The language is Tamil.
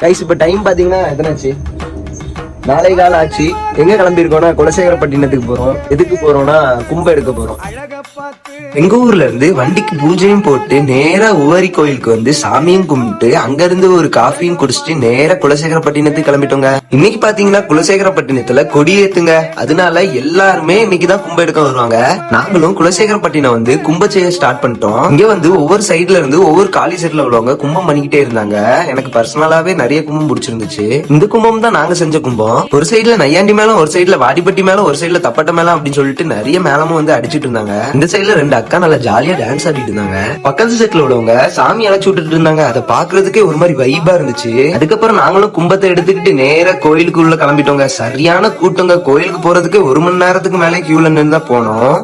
கைஸ் இப்ப டைம் பாத்தீங்கன்னா எத்தனாச்சு, நாளை காலம் ஆச்சு. எங்க கிளம்பி இருக்கோம்னா குலசேகரப்பட்டினத்துக்கு போறோம். எதுக்கு போறோம்னா கும்பம் எடுக்க போறோம். எங்க ஊர்ல இருந்து வண்டிக்கு பூஜையும் போட்டு நேரா உவரி கோயிலுக்கு வந்து சாமியும் கும்பிட்டு அங்க இருந்து ஒரு காஃபியும் குடிச்சிட்டு நேரா குலசேகரப்பட்டினத்துக்கு கிளம்பிட்டோங்க. இன்னைக்கு பாத்தீங்கன்னா குலசேகரப்பட்டினத்துல கொடியேத்துங்க. அதனால எல்லாருமே இன்னைக்குதான் கும்பம் எடுக்க வருவாங்க. நாங்களும் குலசேகரப்பட்டினம் வந்து கும்ப செய்ய ஸ்டார்ட் பண்ணிட்டோம். இங்க வந்து ஒவ்வொரு சைடுல இருந்து ஒவ்வொரு காலி செட்ல உள்ளவங்க கும்பம் பண்ணிக்கிட்டே இருந்தாங்க. எனக்கு பர்சனலாவே நிறைய கும்பம் பிடிச்சிருந்துச்சு. இந்த கும்பம் தான் நாங்க செஞ்ச கும்பம். ஒரு சைடுல நையாண்டி மேளம், ஒரு சைடுல வாடிப்பட்டி மேளம், ஒரு சைடுல தப்பட்ட மேளம் அப்படின்னு சொல்லிட்டு நிறைய மேளமும் வந்து அடிச்சிட்டு இருந்தாங்க. இந்த சைடுல ரெண்டு அக்கா நல்லா ஜாலியா டான்ஸ் ஆடிட்டு இருந்தாங்க. பக்கத்து செட்ல உள்ளவங்க சாமி அழைச்சு விட்டுட்டு இருந்தாங்க. அதை பாக்குறதுக்கே ஒரு மாதிரி வைபா இருந்துச்சு. அதுக்கப்புறம் நாங்களும் கும்பத்தை எடுத்துக்கிட்டு நேர கோயிலுக்குள்ள கிளம்பிட்டோங்க. சரியான கூட்டங்க. கோயிலுக்கு போறதுக்கு 1 மணி நேரத்துக்கு மேலே கியூல நின்று தான் போனோம்.